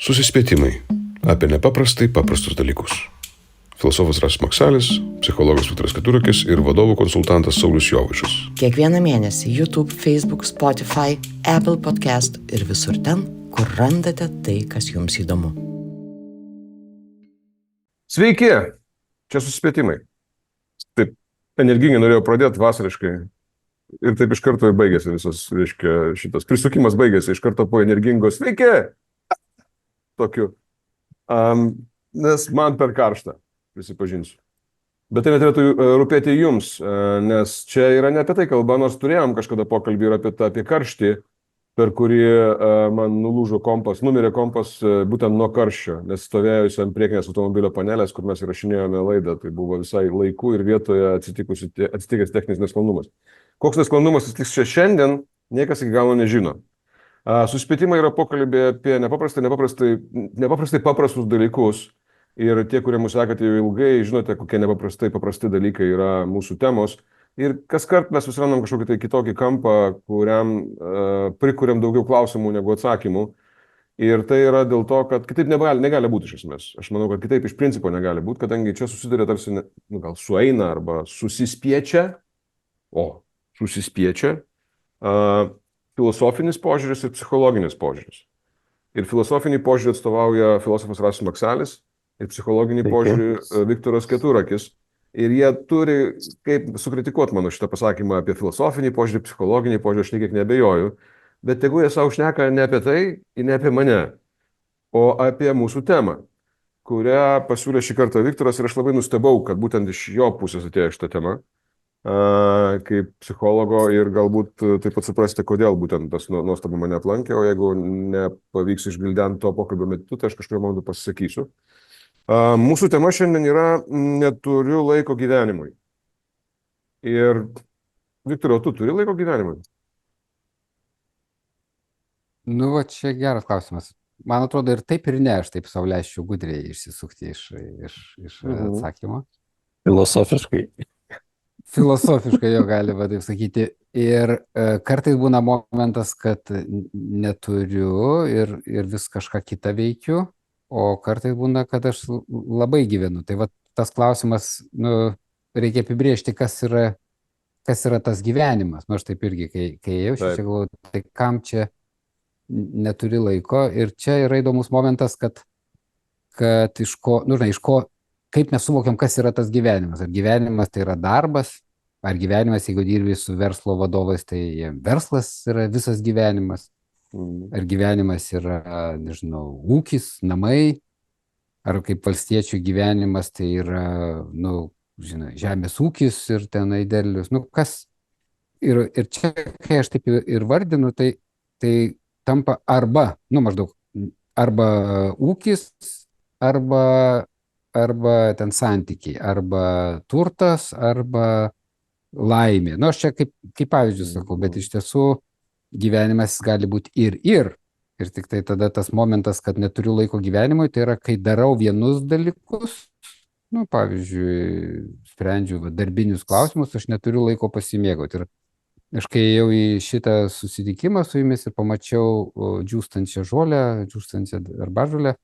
Susispėtimai apie nepaprastai paprastus dalykus. Filosofas Rasas Maksalis, psichologas Viktoras Keturakis ir vadovų konsultantas Saulius Jovaišas. Kiekvieną mėnesį YouTube, Facebook, Spotify, Apple Podcast ir visur ten, kur randate tai, kas jums įdomu. Sveiki, čia susispėtimai. Taip, energingai norėjau pradėti vasariškai ir taip iš karto baigėsi visas, reiškia, šitas prisukimas baigėsi iš karto po energingos sveiki, tokiu, nes man per karštą, prisipažinsiu. Bet tai neturėtų rūpėti jums, nes čia yra ne apie tai kalba, nors turėjom kažkada pokalbį ir apie karštį, per kurį man nulūžo kompas, numirė kompas būtent nuo karščio, nes stovėjusi ant priekinės automobilio panelės, kur mes įrašinėjome laidą, tai buvo visai laiku ir vietoje atsitikęs techninis nesklandumas. Koks nesklandumas atsitiks čia šiandien, niekas iki galo nežino. Susispėtimai yra pokalbė apie nepaprastai paprastus dalykus ir tie, kurie mūsų sekate jau ilgai, žinote, kokie nepaprastai paprasti dalykai yra mūsų temos. Ir kas kart mes susirandam kažkokį tai kitokį kampą, kuriam prikuriam daugiau klausimų negu atsakymų. Ir tai yra dėl to, kad kitaip negali būti iš esmės. Aš manau, kad kitaip iš principo negali būti, kadangi čia susiduria tarsi, gal sueina arba susispiečia, filosofinis požiūris ir psichologinis požiūris. Ir filosofinį požiūrį atstovauja filosofas Rasas Maksalis ir psichologinį požiūrį Viktoras Keturakis. Ir jie turi kaip sukritikuoti mano šitą pasakymą apie filosofinį požiūrį, psichologinį požiūrį, aš niekiek nebejoju. Bet tegu jie savo šneka ne apie tai ir ne apie mane, o apie mūsų temą, kurią pasiūlė šį kartą Viktoras ir aš labai nustebau, kad būtent iš jo pusės atėjo šitą temą. Kaip psichologo ir galbūt taip pat suprasti, kodėl būtent tas nuostabu mane aplankė, o jeigu nepavyks išgvildenti to pokalbio metu, tai aš kažkurio momentu pasisakysiu. Mūsų tema šiandien yra neturiu laiko gyvenimui. Ir Viktorai, tu turi laiko gyvenimui? Nu, va, čia geras klausimas. Man atrodo ir taip ir ne, aš taip sau leisčiau gudriai išsisukti iš atsakymo. Filosofiškai jo galima taip sakyti. Ir kartais būna momentas, kad neturiu ir vis kažką kitą veikiu, o kartais būna, kad aš labai gyvenu. Tai va tas klausimas, reikia apibrėžti, kas yra tas gyvenimas. Aš taip irgi, kai jau čia galvoju, tai kam čia neturi laiko. Ir čia yra įdomus momentas, kad iš ko, kaip mes suvokiam, kas yra tas gyvenimas. Ar gyvenimas tai yra darbas, ar gyvenimas, jeigu dirbi su verslo vadovais, tai verslas yra visas gyvenimas. Ar gyvenimas yra, ūkis, namai, ar kaip valstiečių gyvenimas tai yra, žemės ūkis ir tenai derlius. Kas? Ir čia, kai aš taip ir vardinu, tai tampa arba ūkis, arba ten santykiai, arba turtas, arba laimė. Aš čia kaip pavyzdžius sakau, bet iš tiesų gyvenimas gali būti ir. Ir tik tai tada tas momentas, kad neturiu laiko gyvenimui, tai yra, kai darau vienus dalykus, pavyzdžiui, sprendžiu darbinius klausimus, aš neturiu laiko pasimėgauti. Ir aš kai ėjau į šitą susitikimą su jumis ir pamačiau džiūstančią žolę, džiūstančią arbažolę,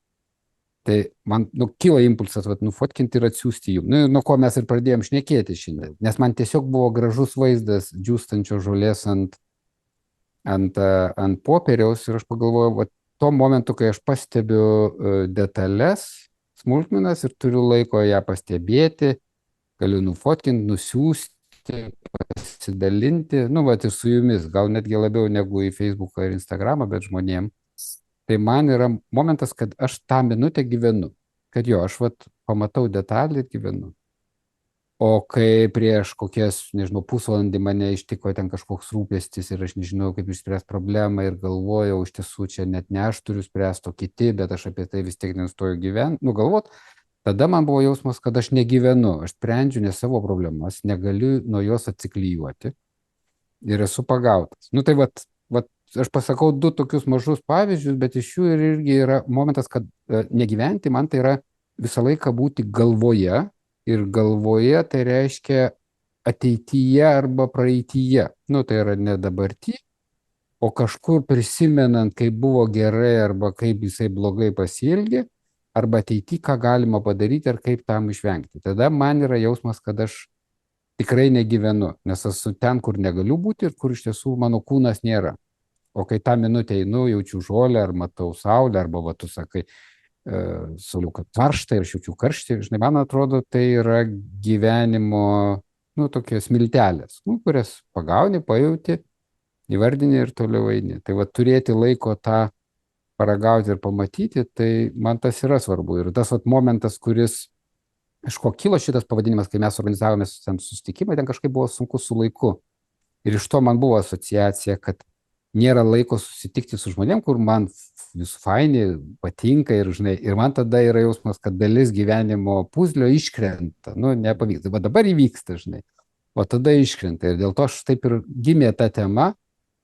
tai man kilo impulsas nufotkinti ir atsiųsti jums. Nuo ko mes ir pradėjom šnekėti šiandien. Nes man tiesiog buvo gražus vaizdas džiūstančio žolės ant popieriaus ir aš pagalvojau, tuo momentu, kai aš pastebiu detalės, smulkmenas ir turiu laiko ją pastebėti, galiu nufotkinti, nusiųsti, pasidalinti, ir su jumis, gal netgi labiau negu į Facebooką ir Instagramą, bet žmonėm. Tai man yra momentas, kad aš tą minutę gyvenu, kad aš pamatau detalį ir gyvenu. O kai prieš kokias, pusvalandį mane ištiko ten kažkoks rūpestis ir aš nežinau, kaip išspręsti problemą ir galvojau, iš tiesų čia net ne aš turiu spręsti, o kiti, bet aš apie tai vis tiek nestoju galvot, tada man buvo jausmas, kad aš negyvenu, aš sprendžiu ne savo problemas, negaliu nuo jos atsiklijuoti ir esu pagautas. Tai aš pasakau du tokius mažus pavyzdžius, bet iš jų irgi yra momentas, kad negyventi man tai yra visą laiką būti galvoje ir galvoje tai reiškia ateityje arba praeityje. Tai yra ne dabarty, o kažkur prisimenant, kaip buvo gerai arba kaip jisai blogai pasielgė, arba ateity, ką galima padaryti ir kaip tam išvengti. Tada man yra jausmas, kad aš tikrai negyvenu, nes esu ten, kur negaliu būti ir kur iš tiesų mano kūnas nėra. O kai tą minutę einu, jaučiu žolę, ar matau saulę, arba va, tu sakai, sauliau, kad karšta ir aš jaučiu karštį, žinai, man atrodo, tai yra gyvenimo, tokios miltelės, kurias pagauni, pajauti, įvardini ir toliau eini. Tai va, turėti laiko tą paragauti ir pamatyti, tai man tas yra svarbu. Ir tas vat momentas, kuris, iš ko kilo šitas pavadinimas, kai mes organizavome susitikimą, ten kažkaip buvo sunku su laiku. Ir iš to man buvo asociacija, kad nėra laiko susitikti su žmonėm, kur man visų faini, patinka ir, žinai, ir man tada yra jausmas, kad dalis gyvenimo puzlio iškrenta, nepavyksta, bet dabar įvyksta, žinai, o tada iškrenta. Ir dėl to aš taip ir gimė ta tema,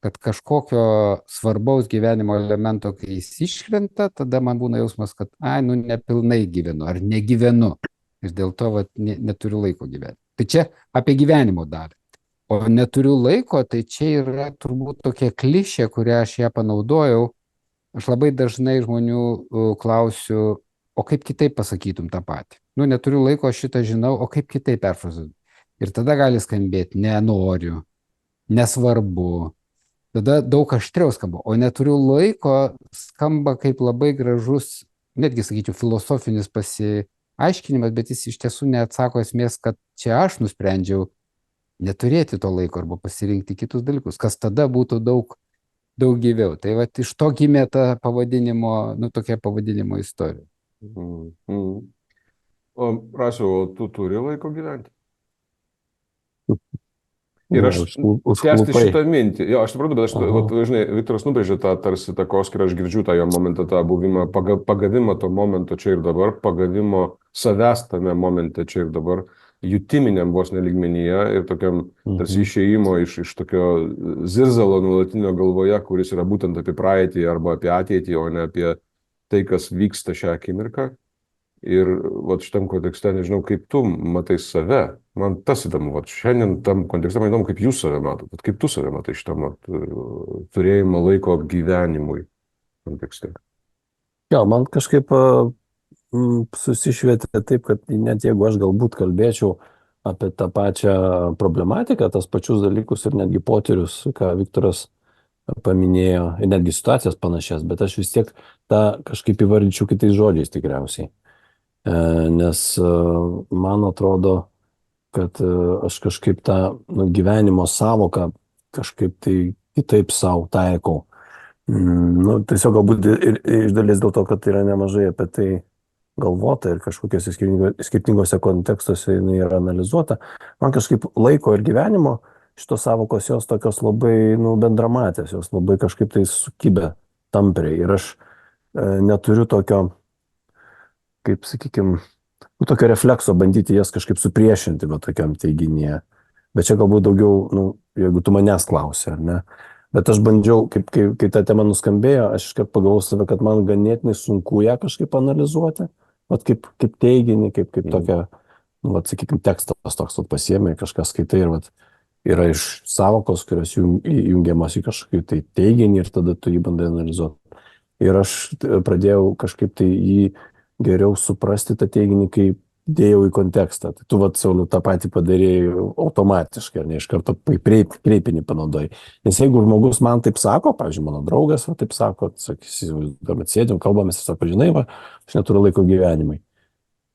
kad kažkokio svarbaus gyvenimo elemento, kai jis iškrenta, tada man būna jausmas, kad, nepilnai gyvenu ar negyvenu. Ir dėl to neturiu laiko gyventi. Tai čia apie gyvenimo dalį. O neturiu laiko, tai čia yra turbūt tokia klišė, kurią aš ją panaudojau. Aš labai dažnai žmonių klausiu, o kaip kitaip pasakytum tą patį? Neturiu laiko, aš šitą žinau, o kaip kitaip perfrazuoti? Ir tada gali skambėti nenoriu, nesvarbu. Tada daug aštriau skamba, o neturiu laiko skamba kaip labai gražus, netgi sakyčiau, filosofinis pasiaiškinimas, bet jis iš tiesų neatsako esmės, kad čia aš nusprendžiau neturėti to laiko arba pasirinkti kitus dalykus, kas tada būtų daug gyviau. Tai va, iš to gimė ta pavadinimo, tokia pavadinimo istorija. O Rasiau, o tu turi laiko gyventi? Ir aš tęsti šitą mintį. Jo, aš suprantu, bet aš, žinai, Viktoras nubrėžė tą tarsi takoskyrą, aš girdžiu tą jo momentą, tą buvimą, pagavimą to momento čia ir dabar, pagavimo savęs tame momente čia ir dabar, jutiminiam vos neligmenyje ir tokiam tarsi išėjimo iš tokio zirzalo nuolatinio galvoje, kuris yra būtent apie praeitį arba apie ateitį, o ne apie tai, kas vyksta šią akimirką. Ir šitam kontekste nežinau, kaip tu matai save. Man tas įdomu, šiandien tam kontekste man įdomu, kaip jūs save matot, kaip tu save matai šitam turėjimo laiko gyvenimui kontekste. Jo, man kažkaip susišvietė taip, kad net jeigu aš galbūt kalbėčiau apie tą pačią problematiką, tas pačius dalykus ir netgi potyrius, ką Viktoras paminėjo, ir netgi situacijas panašias, bet aš vis tiek tą kažkaip įvardinčiau kitais žodžiais tikriausiai. Nes man atrodo, kad aš kažkaip tą gyvenimo savoką kažkaip tai kitaip savo taikau. Tiesiog galbūt ir iš dalies dėl to, kad tai yra nemažai apie tai galvota ir kažkokiuose skirtingose kontekstuose jinai yra analizuota. Man kažkaip laiko ir gyvenimo šitos savokos jos tokios labai bendramatės, jos labai kažkaip tai sukibę tampriai. Ir aš neturiu tokio, kaip sakykime, tokio reflekso bandyti jas kažkaip supriešinti tokiam teiginyje. Bet čia galbūt daugiau, jeigu tu manęs klausi, ar ne. Bet aš bandžiau, kai ta tema nuskambėjo, aš iškart pagalvojau save, kad man ganėtinai sunku ją kažkaip analizuoti. Kaip teiginį, kaip tokia, sakykime, tekstas toks pasiėmė, kažkas skaitai ir yra iš savokos, kurios jungiamas į kažkokį tai teiginį ir tada tu jį bandai analizuoti. Ir aš pradėjau kažkaip tai jį geriau suprasti tą teiginį, kai dėjau į kontekstą. Tai tu, Sauliau, tą patį padarėjai automatiškai, ar ne, iš karto kreipinį panaudojai. Nes jeigu žmogus man taip sako, pavyzdžiui, mano draugas taip sako, sėdėm, kalbamės ir sako, žinai, aš neturiu laiko gyvenimui.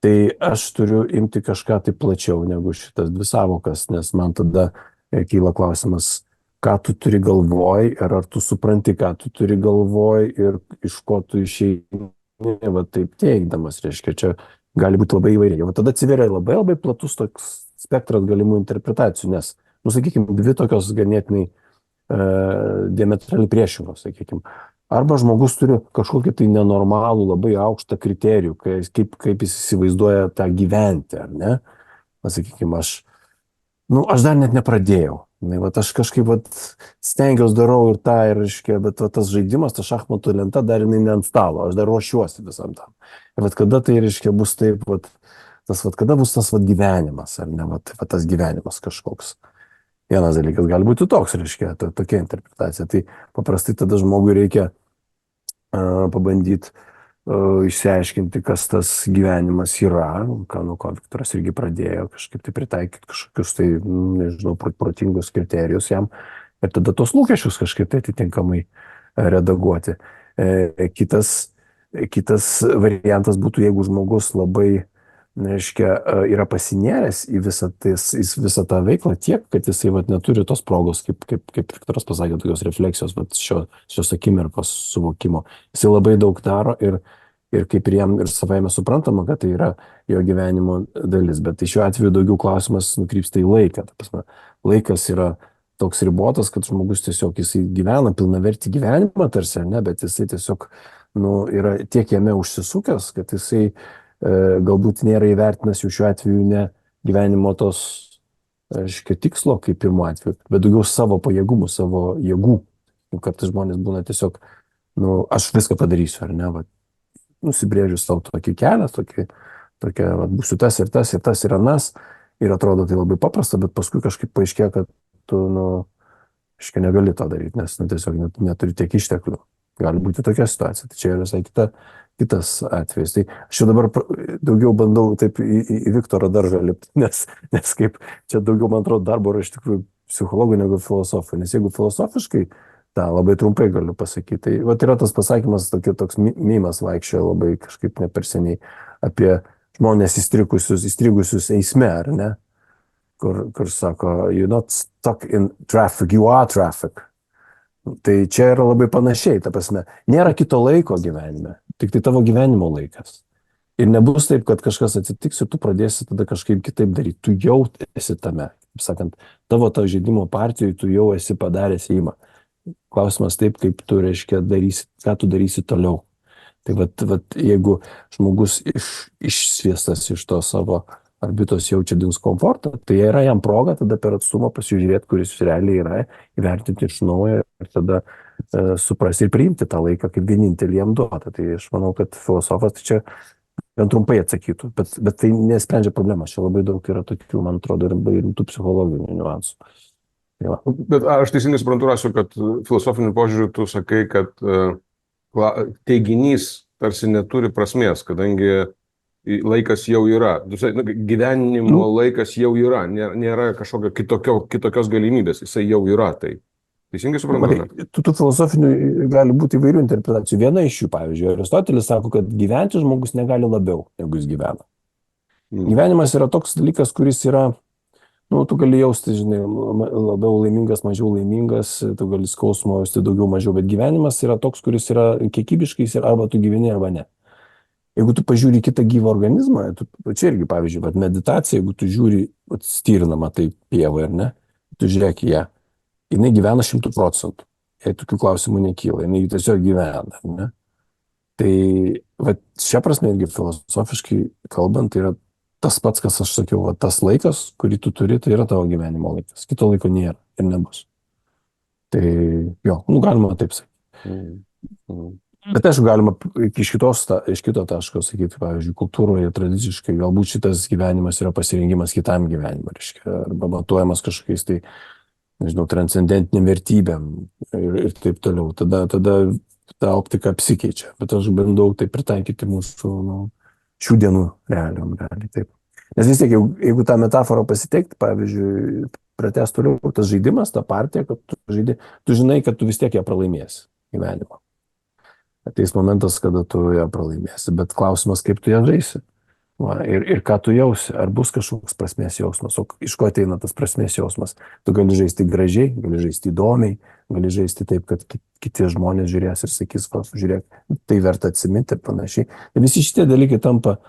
Tai aš turiu imti kažką taip plačiau negu šitas dvi savokas, nes man tada kyla klausimas, ką tu turi galvoj ir ar tu supranti, ką tu turi galvoj ir iš ko tu išeini, taip teigdamas, reiškia, čia gali būti labai įvairiai. Tada atsiveria labai platus toks spektras galimų interpretacijų, nes, sakykime, dvi tokios ganėtinai diametraliai priešingos, sakykime. Arba žmogus turi kažkokį tai nenormalų, labai aukštą kriterijų, kaip jis įsivaizduoja tą gyventi, ar ne? Sakykime, aš dar net nepradėjau. Aš kažkaip stengiausi darau ir tą, bet tas žaidimas, ta šachmatų lenta dar jinai ne ant stalo, aš dar ruošiuosi visam tam. Ir kada tai, bus taip, kada bus tas gyvenimas, ar ne, tas gyvenimas kažkoks. Vienas dalykas gali būti toks, reiškia, tokia interpretacija. Tai paprastai tada žmogui reikia pabandyti išsiaiškinti, kas tas gyvenimas yra, nuo ko Viktoras irgi pradėjo kažkaip tai pritaikyti kažkokius tai, nežinau, protingus kriterijus jam ir tada tos lūkesčius kažkaip tai atitinkamai redaguoti. Kitas variantas būtų, jeigu žmogus labai, reiškia, yra pasinėręs į visą tą veiklą tiek, kad jisai neturi tos progos, kaip Viktoras pasakė, tokios refleksijos, šios akimirkos suvokimo. Jisai labai daug daro ir kaip ir jam ir savaime suprantama, kad tai yra jo gyvenimo dalis. Bet tai šiuo atveju daugiau klausimas nukrypsta į laiką. Ta prasme, laikas yra toks ribotas, kad žmogus tiesiog jisai gyvena pilnavertį gyvenimą tarsi, ne, bet jisai tiesiog yra tiek jame užsisukęs, kad jisai galbūt nėra įvertinęs jau šiuo atveju ne gyvenimo tos, reiškia, tikslo, kaip pirmo atveju, bet daugiau savo pajėgumų, savo jėgų. Kartais žmonės būna tiesiog, aš viską padarysiu, ar ne, nusibrėžiu savo tokį kelią, tokia, būsiu tas ir tas ir tas ir anas, ir atrodo tai labai paprasta, bet paskui kažkaip paaiškėja, kad tu, aiškiai, negali to daryti, nes tiesiog neturi tiek išteklių. Gali būti tokia situacija. Tai čia yra visai kitas atvejis. Tai aš jau dabar daugiau bandau taip į Viktoro daržą lipti, nes kaip čia daugiau, man atrodo, darbo yra iš tikrųjų psichologų negu filosofų. Nes jeigu filosofiškai, labai trumpai galiu pasakyti, tai yra tas pasakymas, toks mymas vaikščioja labai kažkaip ne per seniai apie žmonės įstrigusius eisme, ar ne? Kur sako, you're not stuck in traffic, you are traffic. Tai čia yra labai panašiai, ta prasme, nėra kito laiko gyvenime, tik tai tavo gyvenimo laikas. Ir nebus taip, kad kažkas atsitiks ir tu pradėsi tada kažkaip kitaip daryti. Tu jau esi tame, kaip sakant, tavo to žaidimo partijoje tu jau esi padaręs įimą. Klausimas taip, kaip tu, reiškia, ką tu darysi toliau. Tai jeigu žmogus išsviestas iš to savo orbitos jaučia diskomfortą, tai yra jam proga tada per atstumą pasižiūrėti, kuris realiai yra, įvertinti iš naujo ir tada suprasti ir priimti tą laiką kaip vienintelį jam duotą. Tai aš manau, kad filosofas tai čia gan trumpai atsakytų, bet tai nesprendžia problemas. Čia labai daug yra tokių, man atrodo, ir rimtų psichologinių niuansų. Ja. Bet aš teisingai suprantu, Rasiu, kad filosofiniu požiūriu tu sakai, kad teiginys tarsi neturi prasmės, kadangi laikas jau yra. Gyvenimo laikas jau yra, nėra kažkokio kitokios galimybės, jisai jau yra. Tai teisingai suprantu? Tų filosofinių gali būti įvairių interpretacijų. Viena iš jų, pavyzdžiui, Aristotelis sako, kad gyventi žmogus negali labiau, negu jis gyvena. Gyvenimas yra toks dalykas, kuris yra, tu gali jausti, žinai, labiau laimingas, mažiau laimingas, tu gali skausmo jausti daugiau, mažiau, bet gyvenimas yra toks, kuris yra kiekybiškai, arba tu gyveni, arba ne. Jeigu tu pažiūri kitą gyvą organizmą, čia irgi, pavyzdžiui, meditacija, jeigu tu žiūri styrinamą tai pievą, ar ne, tu žiūrėk į ją, jinai gyvena 100%, jei tokių klausimų nekyla, jinai tiesiog gyvena, ne. Tai šia prasme irgi filosofiškai kalbant, tai yra tas pats, kas aš sakiau, tas laikas, kurį tu turi, tai yra tavo gyvenimo laikas, kito laiko nėra ir nebus. Tai jo, galima taip sakyti. Bet aišku, galima iš kito taško sakyti, pavyzdžiui, kultūroje tradiciškai galbūt šitas gyvenimas yra pasirengimas kitam gyvenimui, arba matuojamas kažkokiais tai, nežinau, transcendentiniam vertybėm ir taip toliau. Tada ta optika apsikeičia, bet aš bandau tai pritaikyti mūsų šių dienų realiom. Taip. Nes vis tiek, jeigu tą metaforą pasiteikti, pavyzdžiui, pratęs toliau tas žaidimas, ta partija, kad tu žinai, kad tu vis tiek ją pralaimėsi gyvenimą. Ateis momentas, kada tu ją pralaimėsi, bet klausimas, kaip tu ją žaisi. Ir ką tu jausi, ar bus kažkoks prasmės jausmas, o iš ko ateina tas prasmės jausmas. Tu gali žaisti gražiai, gali žaisti įdomiai, gali žaisti taip, kad kiti žmonės žiūrės ir sakys, žiūrėk, tai verta atsiminti ir panašiai. Ir visi šitie dalykai tampa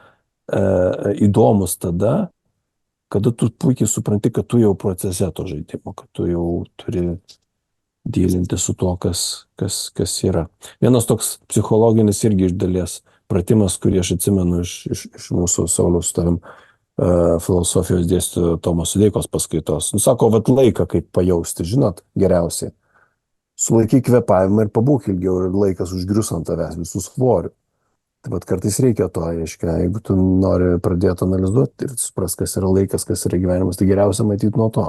įdomus tada, kada tu puikiai supranti, kad tu jau procese to žaidimo, kad tu jau turi dylinti su to, kas yra. Vienas toks psichologinis irgi iš dalies pratimas, kurį aš atsimenu iš mūsų Sauliaus su tavim filosofijos dėstytojo Tomo Sudeikos paskaitos. Sako, laiką kaip pajausti, žinot, geriausiai. Sulaikyk kvėpavimą ir pabūk ilgiau ir laikas užgrius ant tavęs visų svorių. Tai kartais reikia to, aiškiai, jeigu tu nori pradėti analizuoti ir supras, kas yra laikas, kas yra gyvenimas, tai geriausia matyti nuo to.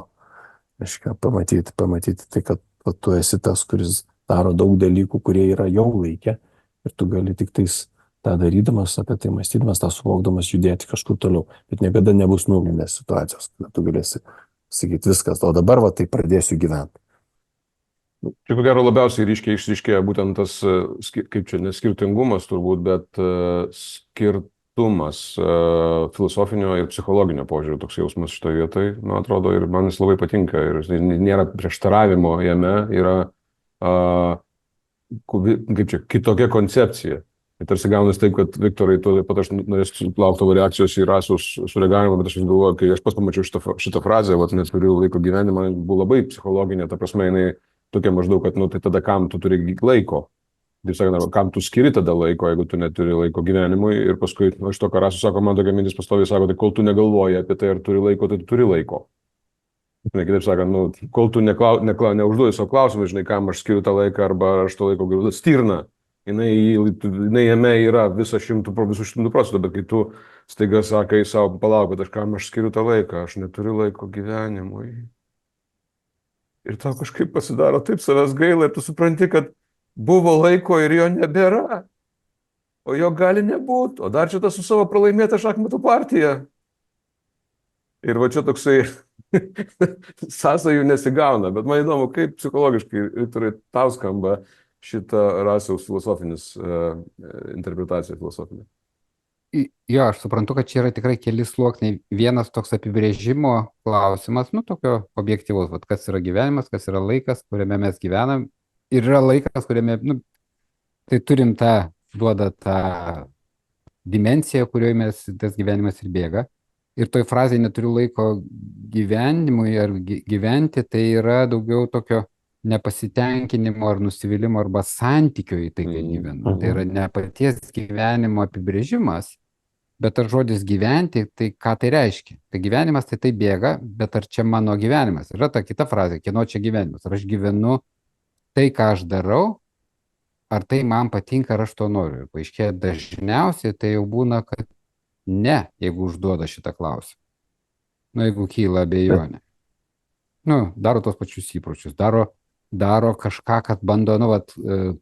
Reiškia, pamatyti tai, kad tu esi tas, kuris daro daug dalykų, kurie yra jau laikę ir tu gali tik tais tą darydamas, apie tai mąstydamas, tą suvokdamas judėti kažkur toliau. Bet niekada nebus nulinės situacijos, kada tu galėsi sakyti viskas, o dabar va tai pradėsiu gyventi. Čia ko gero labiausiai ryškiai išryškėja būtent tas, kaip čia, neskirtingumas turbūt, bet skirtumas filosofinio ir psichologinio požiūrio, toks jausmas šitoje vietoje, man atrodo, ir man jis labai patinka, ir nėra prieštaravimo jame, yra, kaip čia, kitokia koncepcija. Ir tarsi gaunasi taip, kad Viktorai, tu taip pat aš norėsiu laukti tavo reakcijos į Rasos sureagavimą, bet aš galvoju, kai aš pats pamačiau šitą frazę, neturiu laiko gyvenimą, buvo labai psichologinė, ta prasme, jinai tokia maždaug, kad, tai tada kam tu turi laiko? Taip sakant, kam tu skiri tada laiko, jeigu tu neturi laiko gyvenimui, ir paskui, iš to, ką Rasos sako, man tokia mintis pastoviai sako, tai kol tu negalvoji apie tai, ar turi laiko, tai tu turi laiko. Kitaip sakant, kol tu neužduoji savo klausimą, žinai, kam aš skiriu tą laiką, arba aš to laiko galiu, stirna. Jinai jame yra visų 100%, bet kai tu staiga sakai savo, palauk, kad kam aš skiriu tą laiką, aš neturiu laiko gyvenimui. Ir tau kažkaip pasidaro taip savęs gaila ir tu supranti, kad buvo laiko ir jo nebėra, o jo gali nebūti, o dar čia tas su savo pralaimėta šachmatų partija. Ir va čia toksai sąsajų nesigauna, bet man įdomu, kaip psichologiškai, Viktorai, tau skamba šitą Rasiaus filosofinis interpretacija filosofinė. Jo, aš suprantu, kad čia yra tikrai keli sluoksniai. Vienas toks apibrėžimo klausimas, tokio objektyvus, kas yra gyvenimas, kas yra laikas, kuriame mes gyvenam. Ir yra laikas, kuriame, tai turim duoda tą dimensiją, kurioje mes tas gyvenimas ir bėga. Ir toj frazėje neturiu laiko gyvenimui ar gyventi, tai yra daugiau tokio nepasitenkinimo ar nusivylimo arba santykio į tai, kai gyvenu. Tai yra ne paties gyvenimo apibrėžimas, bet ar žodis gyventi, tai ką tai reiškia? Tai gyvenimas tai bėga, bet ar čia mano gyvenimas? Yra ta kita frazė, kieno čia gyvenimas? Ar aš gyvenu tai, ką aš darau, ar tai man patinka, ar aš to noriu? Ir paaiškėja, dažniausiai tai jau būna, kad ne, jeigu užduoda šitą klausimą. Jeigu kyla abejonė. Daro tos pačius įpročius, daro kažką, kad bando,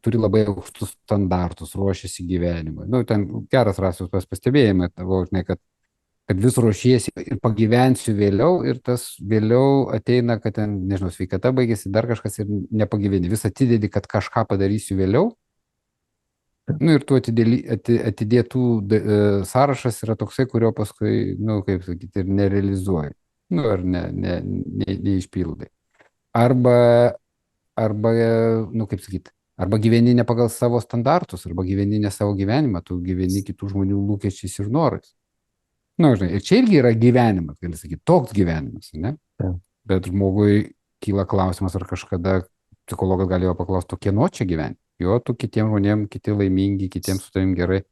turi labai aukštus standartus, ruošiasi gyvenimui. Ten geras Rasiaus pastebėjimas, kad vis ruošiesi ir pagyvensiu vėliau, ir tas vėliau ateina, kad ten, nežinau, sveikata baigėsi, dar kažkas ir nepagyveni. Vis atidedi, kad kažką padarysiu vėliau. Ir tų atidėtų sąrašas yra toksai, kurio paskui, kaip sakyti, ir nerealizuoji. Ar neišpildai. Arba, kaip sakyti, arba gyveni ne pagal savo standartus, arba gyveni ne savo gyvenimą, tu gyveni kitų žmonių lūkesčiais ir norais. Žinai, ir čia irgi yra gyvenimas, gali sakyti, toks gyvenimas, ne? Ja. Bet žmogui kyla klausimas, ar kažkada psichologas galėjo paklausti, kieno čia gyveni? Jo, tu kitiem žmonėm, kiti laimingi, kitiems su tavim gerai.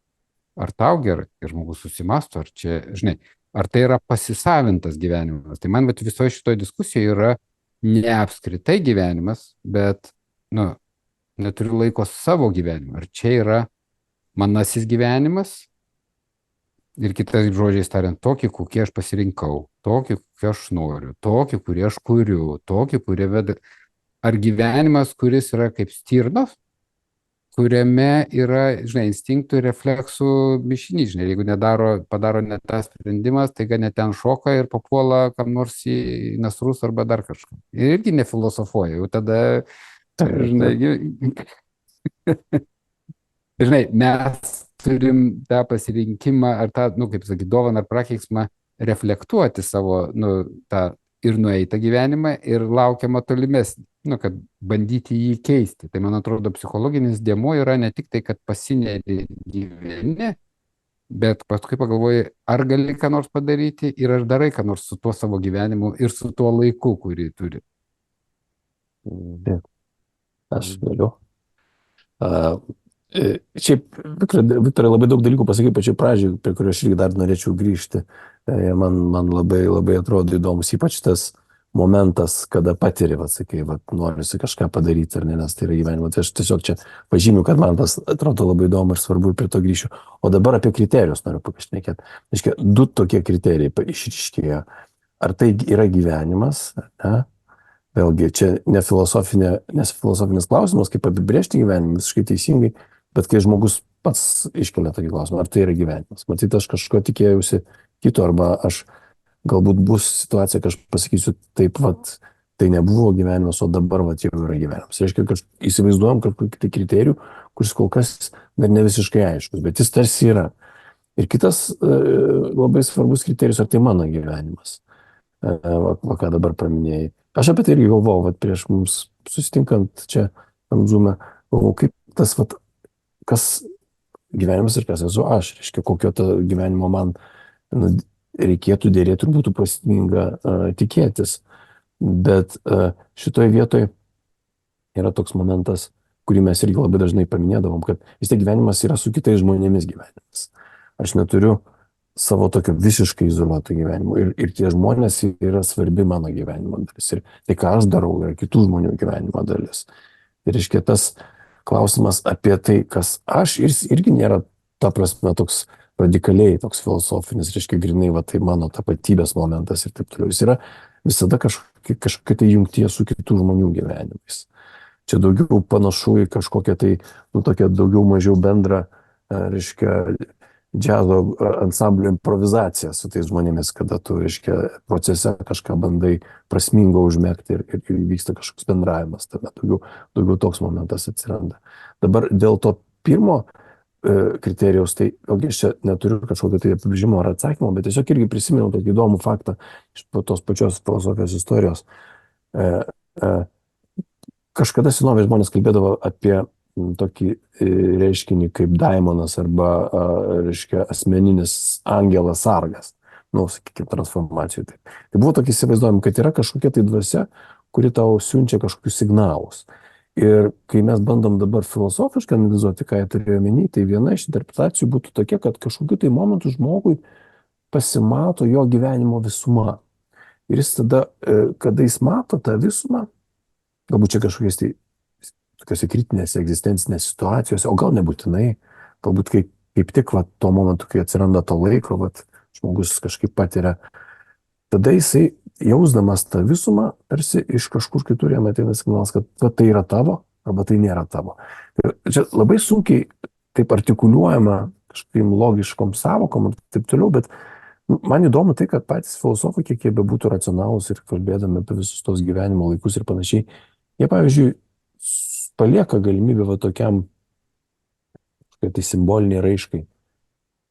Ar tau gerai? Ir žmogus susimasto, ar čia, žinai, ar tai yra pasisavintas gyvenimas? Tai man visoje šitoje diskusijoje yra ne apskritai gyvenimas, bet, neturiu laiko savo gyvenimą. Ar čia yra manasis gyvenimas? Ir kitais žodžiais tariant, tokį, kokį aš pasirinkau, tokį, kokį aš noriu, tokį, kurį aš kuriu, tokį, kurį veda. Ar gyvenimas, kuris yra kaip stirnos, kuriame yra, žinai, instinktų ir refleksų mišinys, žinai, jeigu padaro ne tą sprendimas, taiga net ten šoka ir papuola kam nors į nasrus arba dar kažką. Ir irgi nefilosofuoja, jau tada, žinai, mes turim tą pasirinkimą ar tą, kaip sakyti, dovaną ar prakeiksmą reflektuoti savo, tą ir nueitą gyvenimą ir laukiamą tolimesnį, kad bandyti jį keisti. Tai man atrodo, psichologinis dėmuo yra ne tik tai, kad pasineri gyveni, bet paskui pagalvoji, ar gali ką nors padaryti ir ar darai ką nors su tuo savo gyvenimu ir su tuo laiku, kurį turi. Aš galiu. Šiaip, Viktorai, labai daug dalykų pasakai pačioj pradžioj, prie kurio aš irgi dar norėčiau grįžti. Man labai, labai atrodo įdomus, ypač tas momentas, kada patiri, sakai, norisi kažką padaryti ar ne, nes tai yra gyvenimas. Tai aš tiesiog čia pažymiu, kad man tas atrodo labai įdomu ir svarbu ir prie to grįšiu. O dabar apie kriterijus noriu pašnekėti. Aiškiai, 2 tokie kriterijai išryškėjo. Ar tai yra gyvenimas, ne? vėlgi, čia ne filosofinis klausimas, kaip apibrėžti gyvenimą, visiškai teisingai, bet kai žmogus pats iškelia tokį klausimą, ar tai yra gyvenimas. Matyt, aš kažko tikėjausi kito, arba aš galbūt bus situacija, kad aš pasakysiu taip, vat, tai nebuvo gyvenimas, o dabar vat, jau yra gyvenimas. Reiškia, kad įsivaizduojam kažkokį tai kriterijų, kuris kol kas dar ne visiškai aiškus, bet jis tarsi yra. Ir kitas labai svarbus kriterijus, ar tai mano gyvenimas. Ką dabar paminėjai. Aš apie tai irgi galvojau, vat, prieš mums susitinkant čia tam Zoom'e, galvojau, kaip tas, vat, kas gyvenimas ir kas esu aš, reiškia, kokio to gyvenimo man reikėtų dėrėti ir būtų prasminga tikėtis. Bet šitoje vietoje yra toks momentas, kurį mes irgi labai dažnai paminėdavom, kad vis tiek gyvenimas yra su kitais žmonėmis gyvenimas. Aš neturiu savo tokio visiškai izoliuoto gyvenimo. Ir tie žmonės yra svarbi mano gyvenimo dalis. Ir tai, ką aš darau, yra kitų žmonių gyvenimo dalis. Ir reiškia, tas klausimas apie tai, kas aš, irgi nėra, ta prasme, toks radikaliai, toks filosofinis, reiškia, grinai, va, tai mano tapatybės momentas ir taip toliau. Jis yra visada kažkokia tai jungtie su kitų žmonių gyvenimais. Čia daugiau panašu į kažkokią tai, tokią daugiau mažiau bendrą, reiškia, džiazo ansamblio improvizacija su tais žmonėmis, kada tu, reiškia, procese kažką bandai prasmingo užmegti ir vyksta kažkoks bendravimas, tada daugiau toks momentas atsiranda. Dabar dėl to pirmo kriterijaus, tai vėlgi aš čia neturiu kažkokio tai apibrėžimo ar atsakymo, bet tiesiog irgi prisimenu tokį įdomų faktą iš tos pačios filosofijos istorijos. Kažkada senovės žmonės kalbėdavo apie tokį reiškinį kaip daimonas arba, reiškia, asmeninis angelas sargas, sakykime, transformacijų. Tai buvo tokį įsivaizduojami, kad yra kažkokia tai dvasia, kuri tau siunčia kažkokius signalus. Ir kai mes bandom dabar filosofiškai analizuoti, ką jie turėjo omeny, tai viena iš interpretacijų būtų tokia, kad kažkokiu tai momentu žmogui pasimato jo gyvenimo visuma. Ir jis tada, kada jis mato tą visumą, galbūt čia kažkokiais tai tokiose kritinėse egzistencinėse situacijose, o gal nebūtinai, galbūt kaip tik tuo momentu, kai atsiranda to laiko, žmogus kažkaip patiria, tada jisai, jausdamas tą visumą, tarsi iš kažkur kitur jam ateina signalas, kad tai yra tavo, arba tai nėra tavo. Ir čia labai sunkiai taip artikuliuojama kažkaip logiškom savokom ir taip toliau, bet man įdomu tai, kad patys filosofai, kiek jie bebūtų racionalūs ir kalbėdami apie visus tos gyvenimo laikus ir panašiai, jie, pavyzdžiui, palieka galimybę tokiam tai simboliniai raiškai,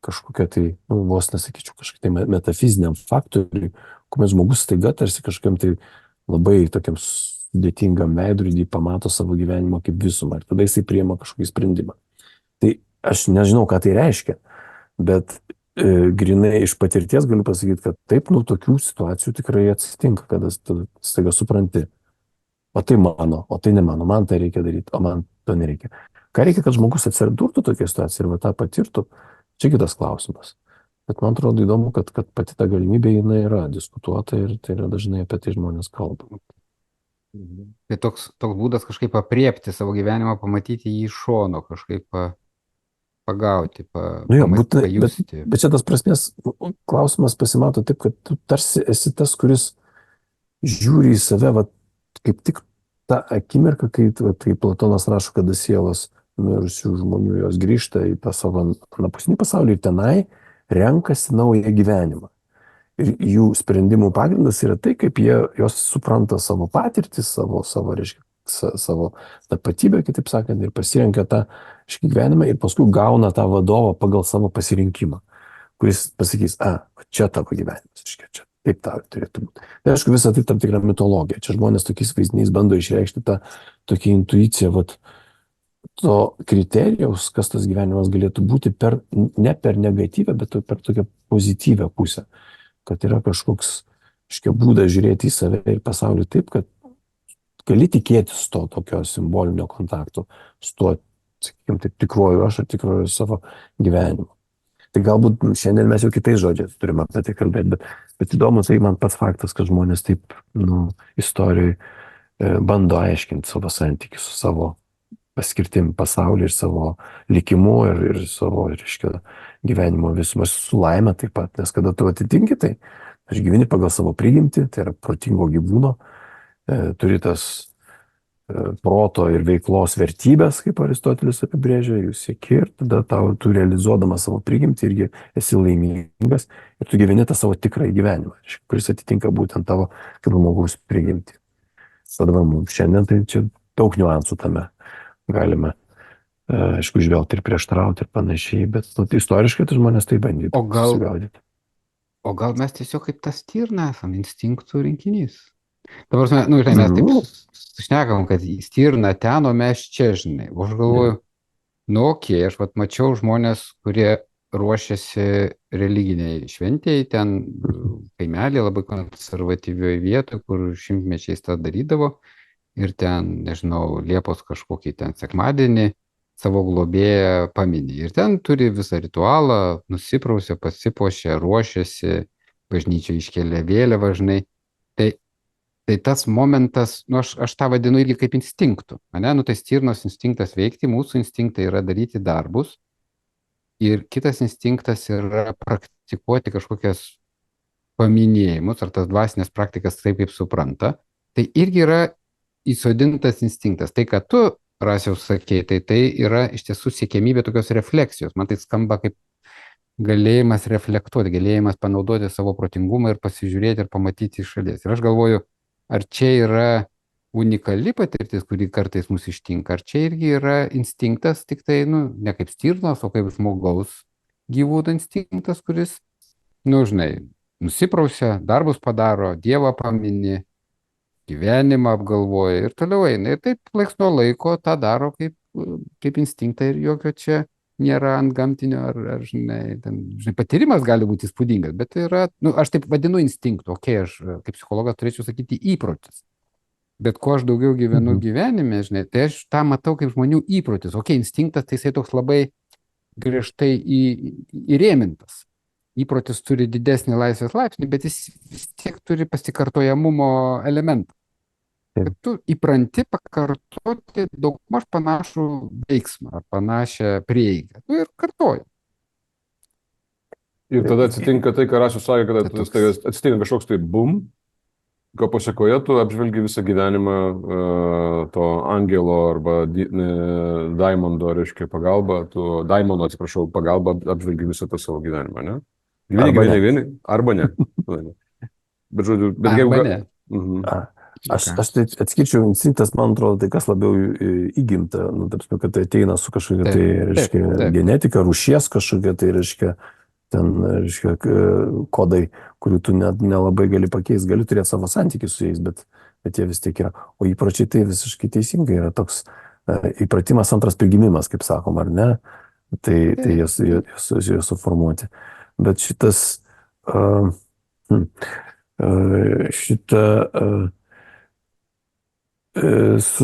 kažkokia tai, vos nesakyčiau, kažkokia tai metafiziniam faktoriui, kuomet žmogus staiga tarsi kažkam tai labai tokiam sudėtingam veidrodį pamato savo gyvenimą kaip visumą ir tada jisai priima kažkokį sprendimą. Tai aš nežinau, ką tai reiškia, bet grinai iš patirties galiu pasakyti, kad taip, tokių situacijų tikrai atsitinka, kada staiga supranti, o tai mano, o tai ne mano, man tai reikia daryti, o man to nereikia. Ką reikia, kad žmogus atsidurtų tokia situacija ir tą patirtų, čia kitas klausimas. Bet man atrodo įdomu, kad pati ta galimybė jinai yra diskutuota ir tai yra dažnai apie tai žmonės kalba. Tai toks būdas kažkaip apriepti savo gyvenimą, pamatyti jį iš šono, kažkaip pagauti, pajusti. Bet čia tas prasmės klausimas pasimato taip, kad tu tarsi esi tas, kuris žiūri į save, kaip tik tą akimirką, kai Platonas rašo, kada sielos mirusių žmonių jos grįžta į tą savo anapusinį pasaulį ir tenai renkasi naują gyvenimą. Ir jų sprendimų pagrindas yra tai, kaip jos supranta savo patirtį, savo tapatybę, kitaip sakant, ir pasirenka tą gyvenimą ir paskui gauna tą vadovą pagal savo pasirinkimą, kuris pasakys, čia tavo gyvenimas, čia. Taip tau turėtų būti. Tai aišku, visą tai tam tikrą mitologiją. Čia žmonės tokiais vaizdiniais bando išreikšti tą tokią intuiciją, to kriterijaus, kas tas gyvenimas galėtų būti ne per negatyvę, bet per tokią pozityvę pusę. Kad yra kažkoks būdas žiūrėti į save ir pasaulį taip, kad gali tikėtis to tokio simbolinio kontakto su tuo, sakykime, taip tikruoju aš ar tikruoju savo gyvenimu. Tai galbūt šiandien mes jau kitais žodžiais turime apie tai kalbėti, bet įdomu tai man pats faktas, kad žmonės taip, istorijoje bando aiškinti savo santykių su savo paskirtim pasaulį ir savo likimu ir savo, reiškia, gyvenimo visumą su laime taip pat, nes kada tu atitinki tai, aš gyveni pagal savo prigimtį, tai yra protingo gyvūno, turi tas proto ir veiklos vertybės, kaip Aristotelis apibrėžia, jų sieki ir tada tau tu realizuodamas savo prigimtį irgi esi laimingas ir tu gyveni tą savo tikrąjį gyvenimą, kuris atitinka būtent tavo kaip žmogaus prigimtį. Tada mums šiandien tai čia daug niuansų tame galime, aišku, žvelgti ir prieštarauti ir panašiai, bet istoriškai tai žmonės tai bandytų susigaudyti. O gal mes tiesiog kaip tas stirna esam, instinktų rinkinys? Ta prasme, žinai, mes taip šnekam, kad stirna ten, o mes čia, žinai. O aš galvoju, aš mačiau žmonės, kurie ruošiasi religiniai šventėjai, ten kaimelė labai konservatyvioje vietoje, kur šimtmečiais tą darydavo, ir ten, nežinau, Liepos kažkokį ten sekmadienį savo globėją paminė. Ir ten turi visą ritualą, nusiprausia, pasipuošia, ruošiasi, bažnyčia iškelia vėliavą, žinai. Tai tas momentas, aš tą vadinu irgi kaip instinktų. Tai stirnos instinktas veikti, mūsų instinktai yra daryti darbus. Ir kitas instinktas yra praktikuoti kažkokias paminėjimus, ar tas dvasinės praktikas taip kaip supranta. Tai irgi yra įsodintas instinktas. Tai, ką tu, Rasiau, sakei, tai yra iš tiesų siekiamybė tokios refleksijos. Man tai skamba kaip galėjimas reflektuoti, galėjimas panaudoti savo protingumą ir pasižiūrėti ir pamatyti iš šalies. Ir aš galvoju, ar čia yra unikali patirtis, kuri kartais mus ištinka, ar čia irgi yra instinktas, tik tai, ne kaip stirnos, o kaip žmogaus gyvūno instinktas, kuris, žinai, nusiprausia, darbus padaro, Dievą pamini, gyvenimą apgalvoja ir toliau eina. Ir taip laiks nuo laiko tą daro kaip instinktą ir jokio čia nėra ant gamtinio, ar žinai, patyrimas gali būti įspūdingas, bet tai yra, aš taip vadinu instinktu, aš kaip psichologas turėčiau sakyti įprotis. Bet kuo aš daugiau gyvenu gyvenime, žinai, tai aš tą matau kaip žmonių įprotis. Instinktas tai jisai toks labai griežtai įrėmintas. Įprotis turi didesnį laisvės laipsnį, bet jis vis tiek turi pasikartojamumo elementą. Kad tu įpranti pakartoti daugmaž panašų veiksmą ar panašią prieigą. Ir kartoji. Ir tada atsitinka tai, ką Rasius sakė, kad atsitinka kažkoks tai bum, ko pasiekoje tu apžvelgi visą gyvenimą to angelo arba daimondo, reiškia, pagalba, daimono, atsiprašau, pagalba apžvelgi visą tą savo gyvenimą, ne? Gyveni vieni, arba ne. Bet žodžiu, arba ne. Aš tai atskirčiau instinktas, man atrodo, tai kas labiau įgimta, kad tai ateina su kažkokia tai, reiškia, genetika, rūšies kažkokia tai, reiškia, kodai, kurių tu nelabai gali pakeisti, gali turėti savo santykį su jais, bet jie vis tiek yra. O įpročiai tai visiškai teisingai yra toks įpratimas antras prigimimas, kaip sakom, ar ne? Tai jie suformuoti. Bet su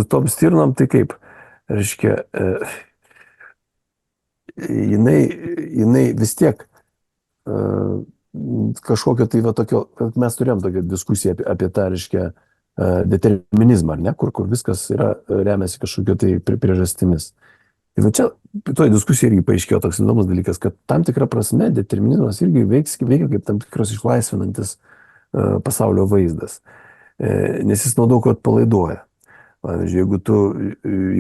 tom stirnom tai kaip, reiškia, jinai vis tiek kažkokio tai tokio, mes turėjom tokią diskusiją apie tą, reiškia, determinizmą, ar ne, kur viskas remiasi kažkokio tai priežastimis. Ir čia toje diskusijoje irgi paaiškėjo toks įdomus dalykas, kad tam tikrą prasme determinizmas irgi veikia kaip tam tikros išlaisvinantis pasaulio vaizdas, nes jis nuo daug ko atpalaiduoja. Pavyzdžiui, jeigu tu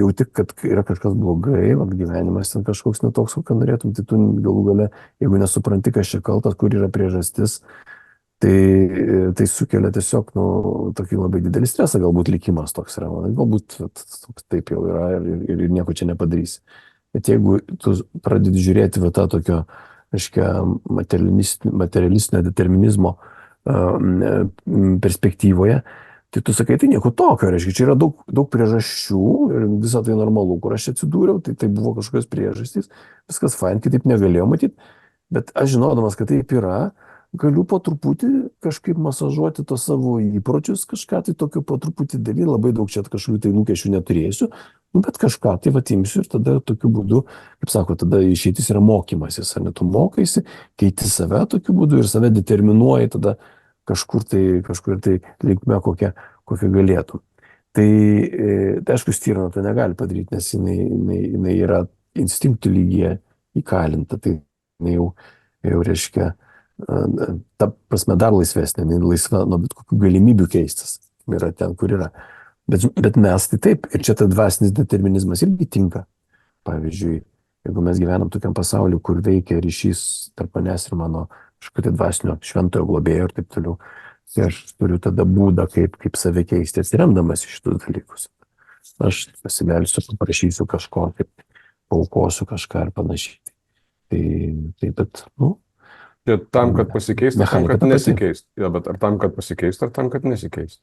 jauti, kad yra kažkas blogai, gyvenimas ten kažkoks netoks, kokio norėtum, tai tu galų gale, jeigu nesupranti, kas čia kaltas, kur yra priežastis, tai sukelia tiesiog tokį labai didelį stresą, galbūt likimas toks yra, galbūt taip jau yra ir nieko čia nepadarysi. Bet jeigu tu pradedi žiūrėti tą tokio, reiškia, materialistinio determinizmo perspektyvoje, tai tu sakai, tai nieko tokio, reiškia, čia yra daug priežasčių ir visą tai normalu, kur aš atsidūriau, tai buvo kažkokios priežastys, viskas fain, kitaip negalėjau matyti, bet aš žinodamas, kad taip yra, galiu po truputį kažkaip masažuoti tos savo įpročius, kažką tai tokio po truputį daryti, labai daug čia kažkokių tai lūkesčių neturėsiu, bet kažką tai imsiu ir tada tokiu būdu, kaip sako, tada išeitis yra mokymasis, ar ne, tu mokaisi, keiti save tokiu būdu ir save determinuoji tada kažkur tai linkme kokią galėtum. Tai aišku, stirna tai negali padaryti, nes jinai yra instinktų lygyje įkalinta, tai jinai jau reiškia, ta prasme dar laisvesnė, jinai laisva nuo bet kokių galimybių keistis. yra ten, kur yra. Bet mes tai taip, ir čia tas dvasinis determinizmas irgi tinka. Pavyzdžiui, jeigu mes gyvenam tokiam pasauliu, kur veikia ryšys tarp manęs ir mano kažkokio tai dvasinio šventojo globėjo ir taip toliau, tai aš turiu tada būdą, kaip save keisti, atsiremdamas į šitus dalykus. Aš pasimelsiu, paprašysiu kažko, taip, paukosiu kažką ir panašiai. Tai bet, Čia tam, kad pasikeist, ar tam, mechanika kad ta pati. nesikeist. Ja, bet ar tam, kad pasikeist, ar tam, kad nesikeist.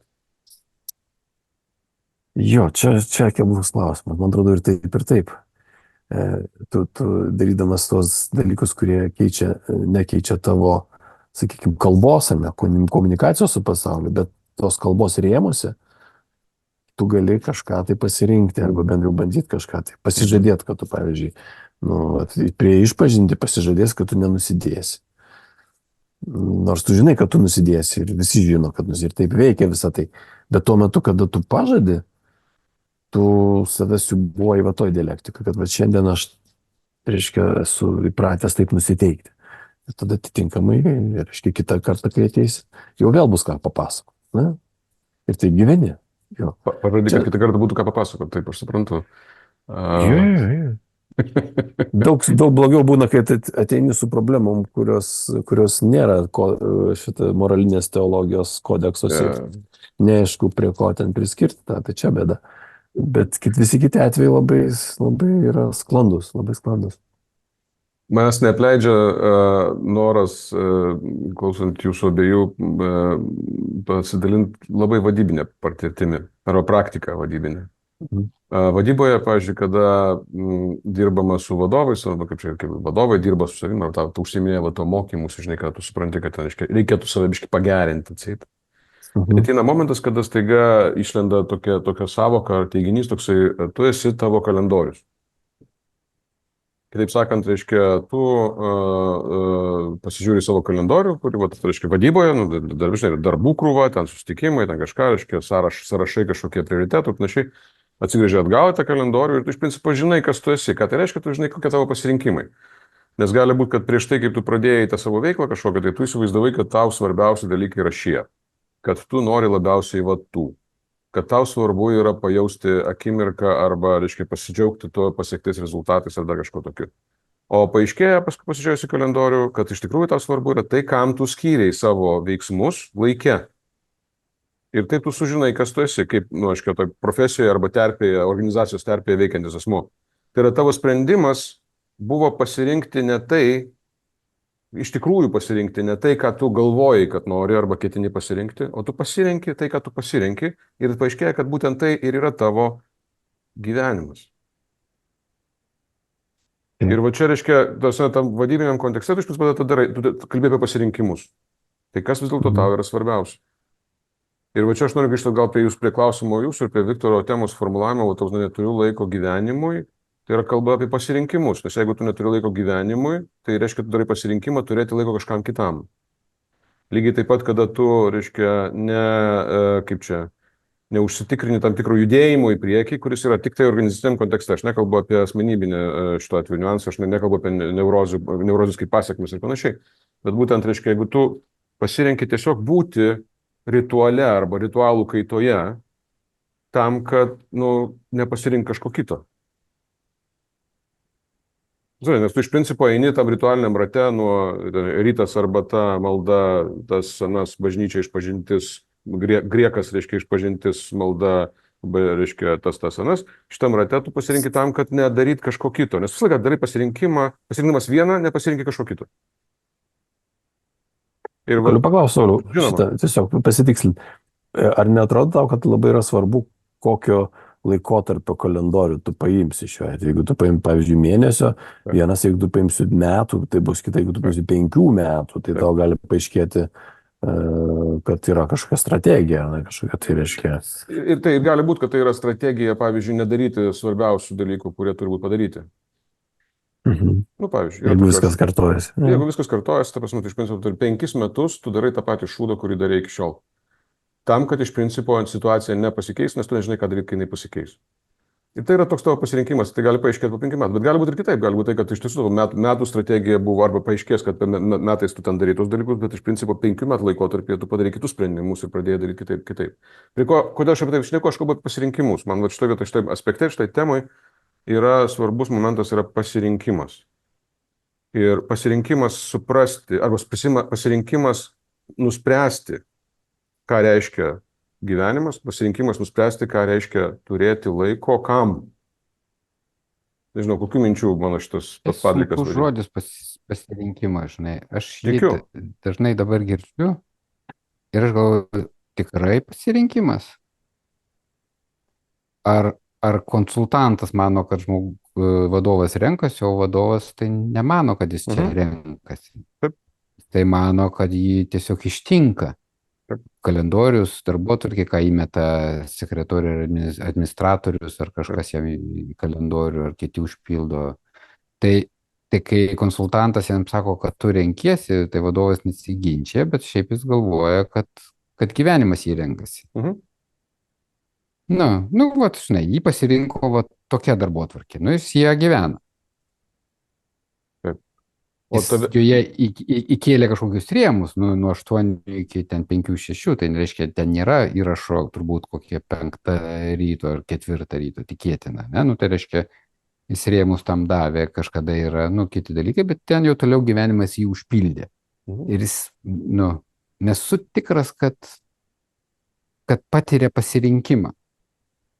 Jo, čia keblus klausimas. Man atrodo ir taip, ir taip. Tu darydamas tos dalykus, kurie nekeičia tavo, sakykime, kalbos, ar ne, komunikacijos su pasauliu, bet tos kalbos rėmuose, tu gali kažką tai pasirinkti, arba bent jau bandyti kažką tai. Pasižadėti, kad tu, pavyzdžiui, prie išpažinti pasižadės, kad tu nenusidėsi. Nors tu žinai, kad tu nusidėsi ir visi žino, kad ir taip veikia visą tai. Bet tuo metu, kada tu pažadi, tu save siubuoji va toj dialektikai, kad va šiandien aš, reiškia, esu įpratęs taip nusiteikti. Ir tada atitinkamai, reiškia, kitą kartą, kai ateisi, jau vėl bus ką papasakoti. Ne? Ir taip gyveni. Jo. Pažadėk, kad kitą kartą būtų ką papasakoti, taip aš suprantu. Jo. Daug blogiau būna, kai ateini su problemom, kurios nėra šitą moralinės teologijos kodekso siekti. Neaišku, prie ko ten priskirti, tai čia bėda. Bet visi kiti atvejai labai yra sklandus, labai sklandus. Manęs neapleidžia noras, klausant jūsų abiejų, pasidalinti labai vadybinę patirtimį, arba praktiką vadybinę. Vadyboje, pavyzdžiui, kada dirbama su vadovais, arba kaip vadovai dirba su savimi, ar tu užsiminėjai to mokymus, žinai, kad tu supranti, kad reikėtų save biškį pagerinti. Ateina momentas, kada staiga išlenda tokia savoka ar teiginys toksai, tu esi tavo kalendorius. Kitaip sakant, reiškia, tu pasižiūri savo kalendorių, kurį, reiškia, vadyboje, darbų krūva, ten susitikimai, ten kažką, reiškia, sąrašai kažkokie prioritetų, panašiai, atsigrėžia atgal į tą kalendorių ir tu iš principo žinai, kas tu esi, ką tai reiškia, tu žinai, kokie tavo pasirinkimai. Nes gali būti, kad prieš tai, kaip tu pradėjai tą savo veiklą kažkokią, tai tu įsivaizdavai, kad tau svarbiausi dalykai yra šie, kad tu nori labiausiai tų, kad tau svarbu yra pajausti akimirką arba, reiškia, pasidžiaugti tuo pasiektais rezultatais ar dar kažko tokiu. O paaiškėja, paskui pasižiūrėjus į kalendorių, kad iš tikrųjų tau svarbu yra tai, kam tu skyrei savo veiksmus laike. Ir tai tu sužinai, kas tu esi, kaip, aiškiai, toj profesijoje arba terpėje, organizacijos terpėje veikiantis asmuo. Tai yra tavo sprendimas buvo pasirinkti ne tai, iš tikrųjų pasirinkti ne tai, ką tu galvojai, kad nori arba ketini pasirinkti, o tu pasirinki tai, ką tu pasirinki ir paaiškėja, kad būtent tai ir yra tavo gyvenimas. Ir va čia, reiškia, tam vadybiniam kontekste, tu iš principo tu kalbėjai apie pasirinkimus. Tai kas vis dėlto tau yra svarbiausia? Ir va čia aš noriu grįžti gal prie klausimo jūsų ir prie Viktoro temos formulavimo, o tau neturiu laiko gyvenimui, tai yra kalba apie pasirinkimus. Nes jeigu tu neturi laiko gyvenimui, tai reiškia, tu darai pasirinkimą turėti laiko kažkam kitam. Lygiai taip pat, kada tu, reiškia, neužsitikrini tam tikro judėjimo į priekį, kuris yra tik tai organizaciniam kontekste. Aš nekalbu apie asmenybinę šito atveju niuansą, aš nekalbu apie neurozės kaip pasiekmes ir panašiai. Bet būtent, reiškia, jeigu tu pasirenki tiesiog būti rituale arba ritualų kaitoje, tam, kad, nepasirink kažko kito. Nes tu iš principo eini tam ritualiniam rate nuo rytas arbata, malda, tas senas bažnyčia išpažintis, griekas, reiškia, išpažintis, malda, reiškia, tas senas. Šitam rate tu pasirinki tam, kad nedaryt kažko kito. Nes visą laiką darai pasirinkimas vieną, nepasirinki kažko kito. Galiu paklausti, Sauliau, tiesiog pasitikslinti. Ar neatrodo tau, kad labai yra svarbu, kokio laikotarpio kalendorių tu paimsi šiuo atveju? Jeigu tu paimsi, pavyzdžiui, mėnesio, vienas, jeigu tu paimsi metų, tai bus kitai, jeigu tu paimsi 5 metų, tai tau gali paaiškėti, kad yra kažkokia strategija, kažkokia tai reiškia. Ir tai gali būti, kad tai yra strategija, pavyzdžiui, nedaryti svarbiausių dalykų, kurie turi būti padaryti. Pavyzdžiui, jeigu viskas kartojasi. Jeigu viskas kartojasi, ta prasme, iš principo, 5 metus tu darai tą patį šūdą, kurį darai iki šiol. Tam, kad iš principo situacija nepasikeis, nes tu nežinai, ką daryti, kai jinai pasikeis. Ir tai yra toks tavo pasirinkimas, tai gali paaiškėti po 5 metų, bet gali būti ir kitaip, gali būti tai, kad iš tiesų metų strategija buvo arba paaiškės, kad metais tu ten darai tos dalykus, bet iš principo 5 metų laikotarpyje tu padarai kitus sprendimus ir pradėjai daryti kitaip. Kodėl aš apie tai šneku, aš kalbu apie pasirinkimus. Man va šitoje vietoje, šitoje aspekte, šitoje temoje yra svarbus momentas, yra pasirinkimas. Ir pasirinkimas suprasti, arba pasirinkimas nuspręsti, ką reiškia gyvenimas, pasirinkimas nuspręsti, ką reiškia turėti laiko, kam. Nežinau, kokių minčių mano šitas padlikas. Sunkus žodis pasirinkimas, žinai. Aš Tikiu. jį dažnai dabar girdžiu ir aš galvoju, tikrai pasirinkimas. Ar konsultantas mano, kad vadovas renkasi, o vadovas tai nemano, kad jis čia renkasi. Taip. Tai mano, kad jį tiesiog ištinka. Taip. Kalendorius, darbotvarkė, ką įmeta sekretorių ir administratorius, ar kažkas jam į kalendorių, ar kiti užpildo. Tai kai konsultantas jam sako, kad tu renkiesi, tai vadovas nesiginčia, bet šiaip jis galvoja, kad gyvenimas jį renkasi. Vat, žinai, jį pasirinko vat, tokia darbotvarkė. Jis ją gyvena. Jis joje įkėlė kažkokius rėmus, nuo 8 iki 5-6, tai reiškia, ten nėra įrašo turbūt kokie 5 ryto ar 4 ryto, tikėtina. Ne? Tai reiškia, jis rėmus tam davė, kažkada yra, kiti dalykai, bet ten jau toliau gyvenimas jį užpildė. Ir jis, nesu tikras, kad patiria pasirinkimą.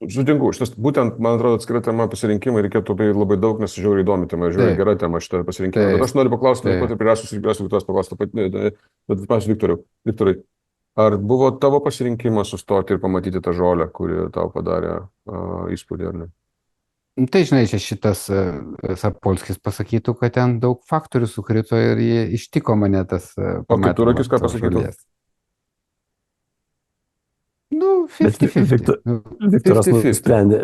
Sutinku, šitas būtent, man atrodo, atskira tema pasirinkimai, reikėtų labai daug, nes žiauriai įdomi tema, žiauriai gera tema šitą pasirinkimą. Bet aš noriu paklausti, pat ir pirmiausias Viktoras paklausti, bet pavyzdžiui, Viktorai, ar buvo tavo pasirinkimas sustoti ir pamatyti tą žolę, kuri tau padarė įspūdį, ar ne? Tai, žinai, šitas Sapolskis pasakytų, kad ten daug faktorių sukrito ir jie ištiko mane tas pamatymas. O Keturakis ką pasakytų? 50-50. Viktoras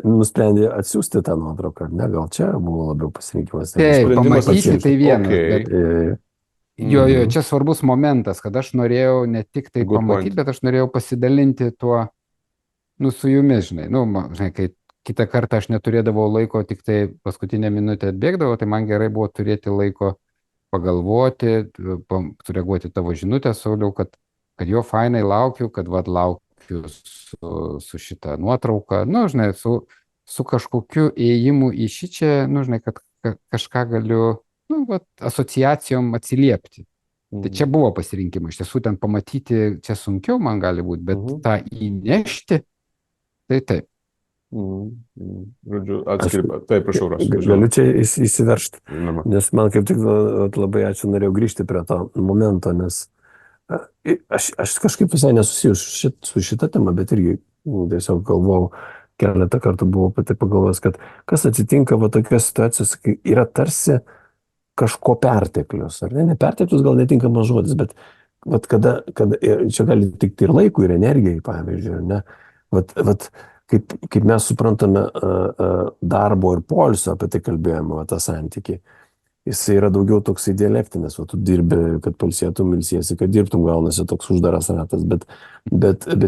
nusprendė atsiųsti tą nuotrauką, ne? Gal čia buvo labiau pasirinkimas. Taip, pamatyti tai vienas. Okay. Jo, čia svarbus momentas, kad aš norėjau ne tik tai pamatyti, bet aš norėjau pasidalinti tuo, su jumis, žinai. Žinai, kai kitą kartą aš neturėdavau laiko, tik tai paskutinę minutę atbėgdavo, tai man gerai buvo turėti laiko pagalvoti, sureaguoti tavo žinutę, Sauliau, kad jo fainai laukiu, kad laukiu su šitą nuotrauką, žinai, su kažkokiu ėjimu į šičia, žinai, kad kažką galiu, asociacijom atsiliepti. Tai čia buvo pasirinkimas, iš tiesų ten pamatyti čia sunkiau man gali būti, bet tą įnešti, tai taip. Žodžiu, atskirti. Taip, prašau, Ras. Galiu čia įsiveržti, nes man kaip tik labai ačiū, norėjau grįžti prie to momento, nes aš kažkaip visai nesusijus su šita tema, bet irgi tiesiog galvojau, keletą kartų buvau apie tai pagalvojęs, kad kas atsitinka tokios situacijos, kai yra tarsi kažko perteklius, ar ne? Neperteklius gal netinkamas žodis, bet kada čia gali tikti ir laikui, ir energijai, pavyzdžiui, ne? Kaip mes suprantame darbo ir poilsio, apie tai kalbėjome, tą santykį. Jis yra daugiau toksai dialektinis, tu dirbi, kad palsėtum, ilsiesi, kad dirbtum, gaunasi toks uždaras ratas, bet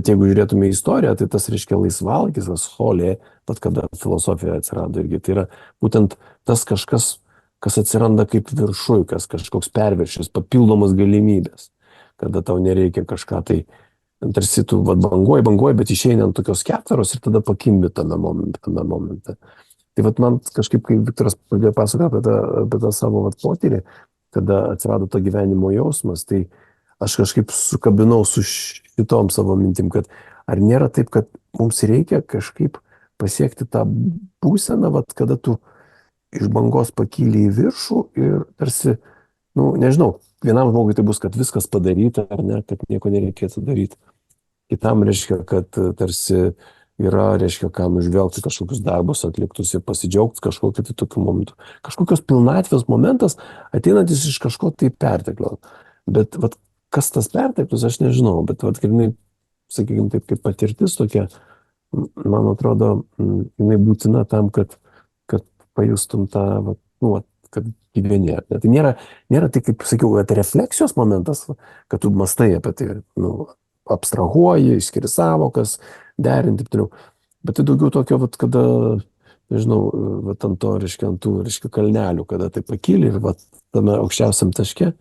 jeigu žiūrėtume į istoriją, tai tas reiškia laisvalgis, tas holė, pat kada filosofija atsirado irgi, tai yra būtent tas kažkas, kas atsiranda kaip viršui, kažkoks perviršis, papildomas galimybės, kada tau nereikia kažką tai, tarsi tu banguoji, bet išeina ant tokios ketveros ir tada pakimbi tame momente. Tai man kažkaip, kai Viktoras pradėjo pasakoti apie tą savo potyrį, kada atsirado to gyvenimo jausmas, tai aš kažkaip sukabinau su šitom savo mintim, kad ar nėra taip, kad mums reikia kažkaip pasiekti tą būseną, kada tu iš bangos pakyli į viršų ir tarsi, nežinau, vienam žmogui tai bus, kad viskas padaryta, ar ne, kad nieko nereikėtų daryti. Kitam reiškia, kad tarsi yra, reiškia, ką nužvelgti kažkokius darbus atliktus ir pasidžiaugti kažkokiu tai tokiu momentu. Kažkokios pilnatvės momentas ateinantis iš kažko tai perteklio. Bet kas tas perteklius, aš nežinau, bet sakykime taip, kaip patirtis tokia, man atrodo, jinai būtina tam, kad pajustum tą, kad gyveni. Tai nėra tai, kaip sakiau, kad refleksijos momentas, kad tu mastai apie tai, abstrahuoji, išskiri savokas, derinti, taip toliau. Bet tai daugiau tokio, kada nežinau, vat ant to, reiškia, ant tų, reiškia, kalnelių, kada tai pakyli ir vat tame aukščiausiam taške,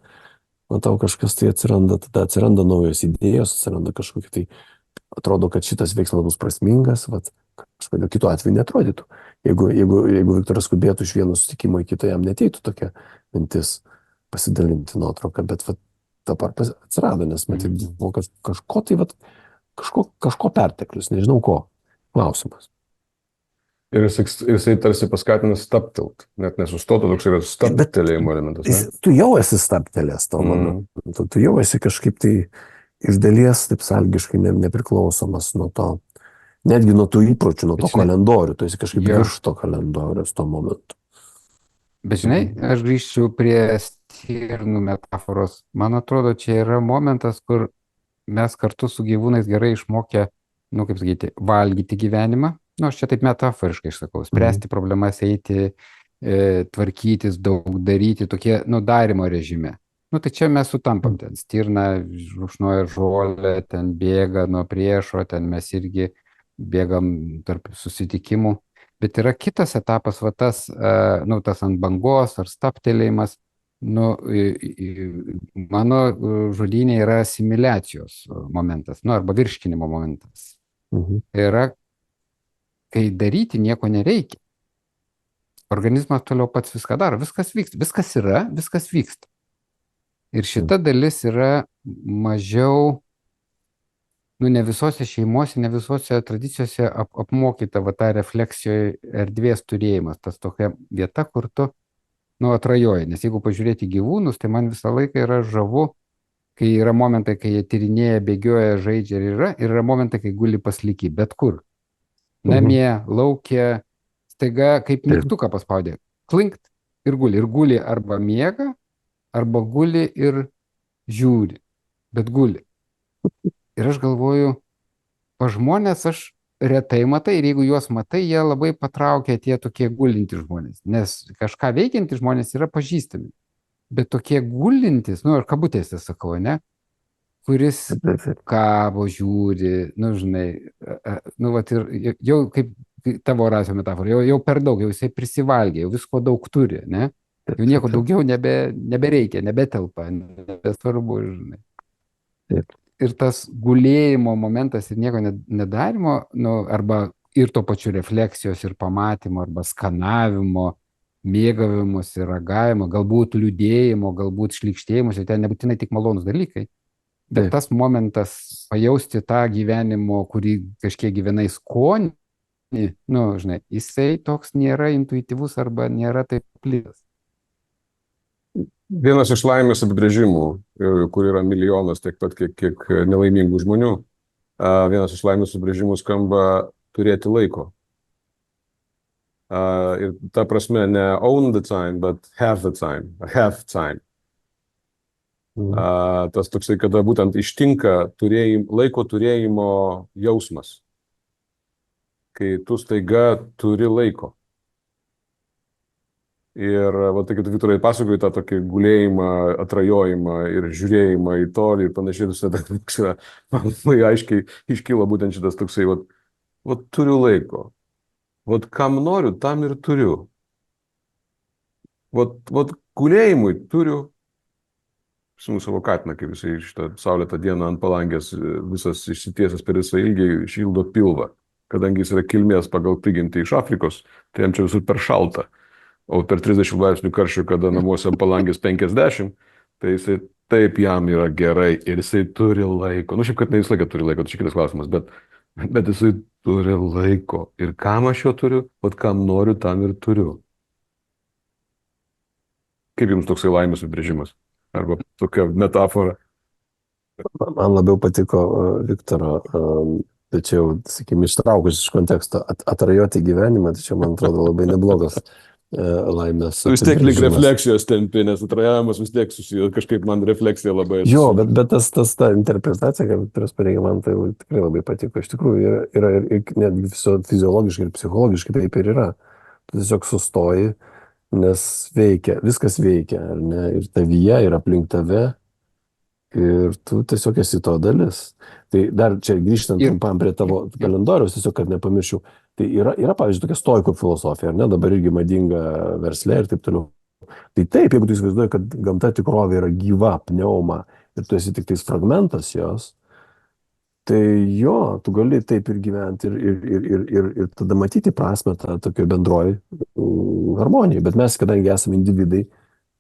matau, kažkas tai atsiranda, tada atsiranda naujos idėjos, atsiranda kažkokie tai, atrodo, kad šitas veiksmas bus prasmingas, vat kažkodėl kitu atveju netrodytų. Jeigu Viktoras skubėtų iš vieno susitikimo į kitą, jam neteitų tokia mintis pasidalinti nuotrauką, bet vat dabar atsirado, nes matyt, buvo kažko tai, vat, kažko perteklius, nežinau ko. Klausimas. Ir jisai tarsi paskatina stabtelt, net nesustotų, toks yra stabtelėjimo elementas. Ne? Tu jau esi stabtelės to momentu, tu jau esi kažkaip tai iš dalies, taip sąlygiškai nepriklausomas nuo to, netgi nuo tų įpročių, nuo to kalendorių, tu esi kažkaip virš to kalendorius tuo momentu. Bet žinai, aš grįžčiau prie stirnų metaforos. Man atrodo, čia yra momentas, kur mes kartu su gyvūnais gerai išmokę, kaip sakyti, valgyti gyvenimą. Aš čia taip metaforiškai išsakau, spręsti problemas, eiti, tvarkytis, daug daryti, tokie, darimo režime. Tai čia mes sutampam, ten stirna rūšnoja žolę, ten bėga nuo priešo, ten mes irgi bėgam tarp susitikimų. Bet yra kitas etapas, tas ant bangos ar stabtelėjimas. Mano žodynė yra asimiliacijos momentas, arba virškinimo momentas. Yra, kai daryti nieko nereikia. Organizmas toliau pats viską daro, viskas vyksta, viskas yra, viskas vyksta. Ir šita dalis yra mažiau, ne visose šeimose, ne visose tradicijose apmokyta ta refleksijoje erdvės turėjimas, tas tokia vieta, kur tu atrajoji. Nes jeigu pažiūrėti gyvūnus, tai man visą laiką yra žavu, kai yra momentai, kai jie tyrinėja, bėgioja, žaidžia ir yra momentai, kai guli paslyky, bet kur. Namie, lauke, staiga kaip mygtuką paspaudė, klinkt ir guli arba miega, arba guli ir žiūri, bet guli. Ir aš galvoju, pa žmonės aš retai matai, ir jeigu juos matai, jie labai patraukia tie tokie gulinti žmonės, nes kažką veikianti žmonės yra pažįstami, bet tokie gulintis, aš kabutėse sakau, kuris kabo, žiūri, žinai, ir jau kaip tavo Horacio metafora, jau per daug, jau jisai prisivalgė, jau visko daug turi, jau nieko daugiau nebereikia, nebetelpa, nebesvarbu, žinai. Ir tas gulėjimo momentas ir nieko nedarimo, arba ir to pačiu refleksijos ir pamatymo, arba skanavimo, mėgavimus ir ragavimo, galbūt liūdėjimo, galbūt šlykštėjimus, ten nebūtinai tik malonus dalykai. Bet tas momentas pajausti tą gyvenimo, kurį kažkiek gyvenai skonį, žinai, jisai toks nėra intuityvus arba nėra taip plitas. Vienas iš laimės apibrėžimų, kur yra milijonas tiek pat, kiek nelaimingų žmonių, vienas iš laimės apibrėžimų skamba turėti laiko. Ir ta prasme ne own the time, but have the time, have time. Tas toksai, kada būtent ištinka laiko turėjimo jausmas, kai tu staiga turi laiko. Ir tai, kad Viktorai pasakoji tą tokį gulėjimą, atrajojimą ir žiūrėjimą į tolį ir panašiai, man labai aiškiai iškyla būtent šitas toksai, turiu laiko. Kam noriu, tam ir turiu. Gulėjimui turiu. Prisimenu savo katiną, kaip jisai šitą saulėtą dieną ant palangės visas išsitiesęs per visą ilgį šildo pilvą. Kadangi jis yra kilmės pagal prigimtį iš Afrikos, tai jam čia visur per šalta. O per 30 laipsnių karščio, kada namuose palangės 50, tai jisai taip jam yra gerai ir jisai turi laiko. Šiaip, kad ne visą laiką turi laiko, tai čia kitas klausimas, bet jisai turi laiko. Ir kam aš jo turiu, kam noriu, tam ir turiu. Kaip jums toksai laimės apibrėžimas? Arba tokia metafora? Man labiau patiko Viktoro, tačiau, sakykime, ištraukus iš konteksto, atrajoti gyvenimą, tačiau man atrodo labai neblogas laimės. Vis tiek lyg refleksijos tempi, nes atrajavimas vis tiek susiję, kažkaip man refleksija labai. Jo, bet ta interpretacija, kad Viktoras pareigė, man tai tikrai labai patiko. Iš tikrųjų yra ir netgi fiziologiškai ir psichologiškai taip ir yra. Tu tiesiog sustoji, nes viskas veikia, ar ne, ir tavyje, ir aplink tave, ir tu tiesiog esi to dalis. Tai dar čia grįžtant trumpam prie tavo kalendoriaus, tiesiog, kad nepamirščiau, Tai yra pavyzdžiui, tokia stoiko filosofija, ar ne, dabar irgi madinga versle ir taip toliau. Tai taip, jeigu tu įsivaizduoji, kad gamta tikrovė yra gyva pneuma ir tu esi tik tais fragmentas jos, tai jo, tu gali taip ir gyventi ir tada matyti prasme tą tokio bendroji harmonijai. Bet mes, kadangi esame individai,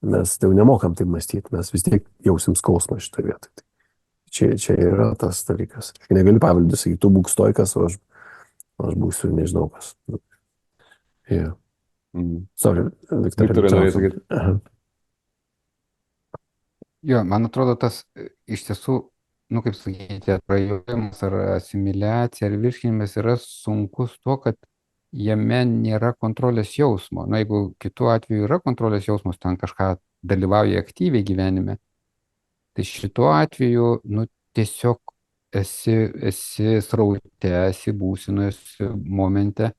mes jau nemokam taip mąstyti, mes vis tiek jausim skausmą šitoje vietoje. Čia yra tas dalykas. Negali pavaldyti, sakyti, tu būk stoikas, o aš būsiu nežinau kas. Yeah. Sorry, Viktorai, norėjai sakyti? Jo, man atrodo, tas iš tiesų, kaip sakyti, prajojimas ar asimiliacija ar virškinimas yra sunkus tuo, kad jame nėra kontrolės jausmo. Jeigu kitu atveju yra kontrolės jausmas, ten kažką dalyvauja aktyviai gyvenime, tai šituo atveju, tiesiog esi sraute, esi būsinoje, esi momente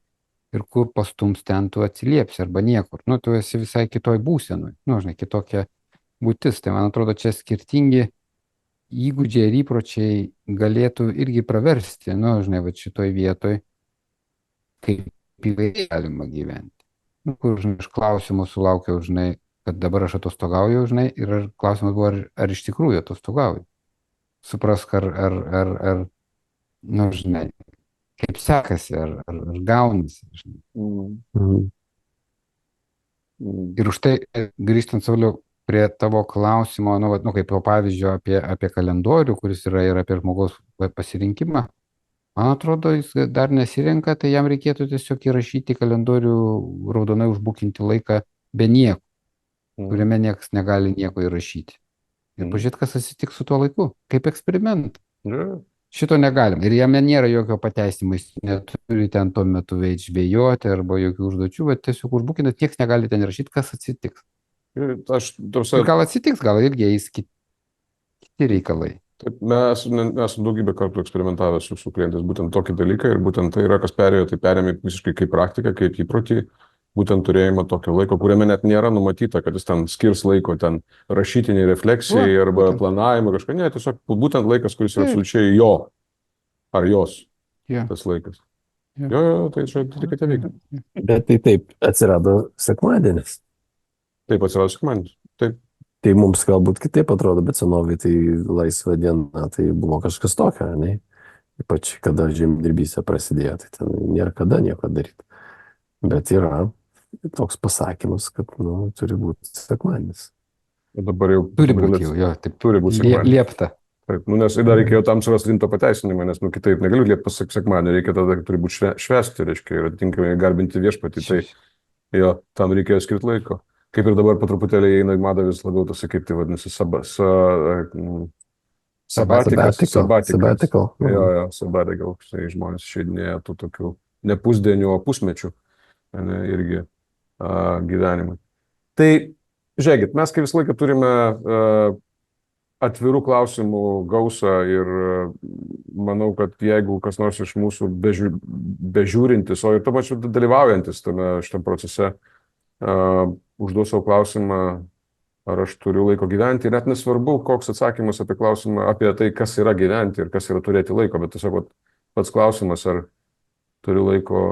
ir kur pastums ten tu atsiliepsi arba niekur. Tu esi visai kitoj būsenoj, žinai, kitokia būtis. Tai man atrodo, čia skirtingi įgūdžiai ir įpročiai galėtų irgi praversti, žinai, va šitoj vietoj, kaip įvairiai galima gyventi. Kur, žinai, iš klausimų sulaukiau, žinai, kad dabar aš atostogauju, žinai, ir klausimas buvo, ar iš tikrųjų atostogauju. Suprask, ar žinai, kaip sekasi, ar gaunasi. Ir už tai, grįžtant, Sauliau, prie tavo klausimo, kaip to pavyzdžio apie kalendorių, kuris yra ir apie žmogaus pasirinkimą, man atrodo, jis dar nesirenka, tai jam reikėtų tiesiog įrašyti į kalendorių raudonai užbukinti laiką be nieko, kuriame niekas negali nieko įrašyti. Ir pažiūrėt, kas atsitiks su tuo laiku, kaip eksperimentą. Šito negalim. Ir jame nėra jokio pateisinimo, jis neturi ten tuo metu žvejoti arba jokių užduočių, bet tiesiog užbukinat, nieks negali ten rašyti, kas atsitiks. Ir gal atsitiks, gal irgi eis kiti reikalai. Taip, mes esame daugybę kartų eksperimentavę su klientais būtent tokį dalyką ir būtent tai yra, kas perėjo, tai perėmė visiškai kaip praktiką, kaip įprotį, būtent turėjimą tokio laiko, kuriame net nėra numatyta, kad jis ten skirs laiko ten rašytiniai refleksijai arba planavimui kažką, ne, tiesiog būtent laikas, kuris yra absoliučiai jo ar jos tas laikas. Jo, tai čia tik atvyka. Bet tai taip atsirado sekmadienis. Taip atsirado sekmadienis, taip. Tai mums galbūt kitaip atrodo, bet senovėje tai laisva diena, tai buvo kažkas tokio, ne? Ypač kada žemdirbystė prasidėjo, tai ten nėra kada nieko daryti. Bet yra toks pasakymas, kad turi būti sekmadienis. Dabar jau turi būti jau, taip turi būti sekmadienis. Liepta. Taip, nes dar reikėjo tam surasti rimto pateisinimą, nes kitaip negaliu liepti sekmadienį, reikia tada turi būti švęsti, reiškia, ir atitinkamai garbinti viešpatį, tai jo, tam reikėjo skirti laiko. Kaip ir dabar po truputėlį eina į madą vis labiau tas, kaip tai vadinasi, sabbatical. Jo, sabbatical, štai žmonės išeidinėja tų tokių ne pusdienių, o pusmečių irgi gyvenimui. Tai, žiūrėkit, mes kaip visą laiką turime atvirų klausimų gausą ir manau, kad jeigu kas nors iš mūsų bežiūrintis, o ir to pačiu dalyvaujantis šitam procese, užduos savo klausimą, ar aš turiu laiko gyventi, ir net nesvarbu, koks atsakymas apie klausimą, apie tai, kas yra gyventi ir kas yra turėti laiko, bet tiesiog pats klausimas, ar turiu laiko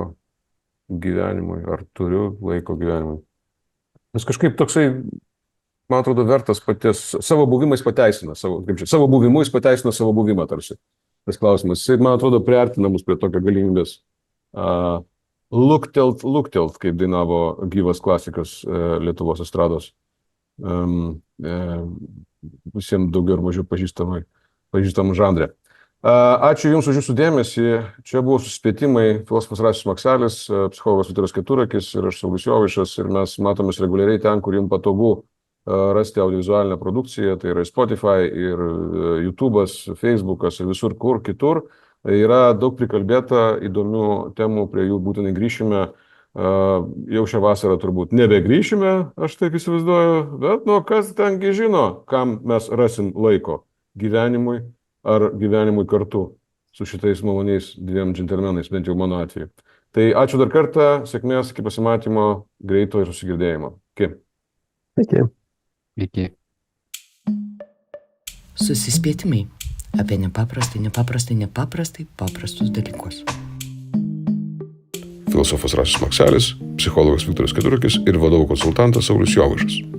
gyvenimui, ar turiu laiko gyvenimui. Nes kažkaip toksai, man atrodo, vertas paties, savo buvimais pateisina, savo buvimu jis pateisina savo buvimą tarsi. Tas klausimas, jis, man atrodo, priartina mus prie tokio galimybės. Luktelt, kaip dainavo gyvas klasikas Lietuvos estrados. Visiems daugiau ir mažiau pažįstamų žanrė. Ačiū Jums už Jūsų dėmesį. Čia buvo Suspėtimai, filosofas Rasius Maksalis, psichologas Vytautas Keturakis ir aš Saulius Jovaišas, ir mes matomės reguliariai ten, kur Jums patogu rasti audiovizualinę produkciją, tai yra Spotify ir YouTube'as, Facebook'as ir visur kur kitur. Yra daug prikalbėta įdomių temų, prie jų būtinai grįšime. Jau šią vasarą turbūt nebegrįšime, aš taip įsivaizduoju, bet kas tengi žino, kam mes rasim laiko gyvenimui ar gyvenimui kartu su šitais maloniais dviem džentelmenais, bent jau mano atveju. Tai ačiū dar kartą, sėkmės, iki pasimatymo, greito ir susigirdėjimo. Iki. Iki. Susispėtimai apie nepaprastai paprastus dalykus. filosofas Rasis Makselis, psichologas Viktoras Keturakis ir vadovų konsultantas Saulius Jovaišas.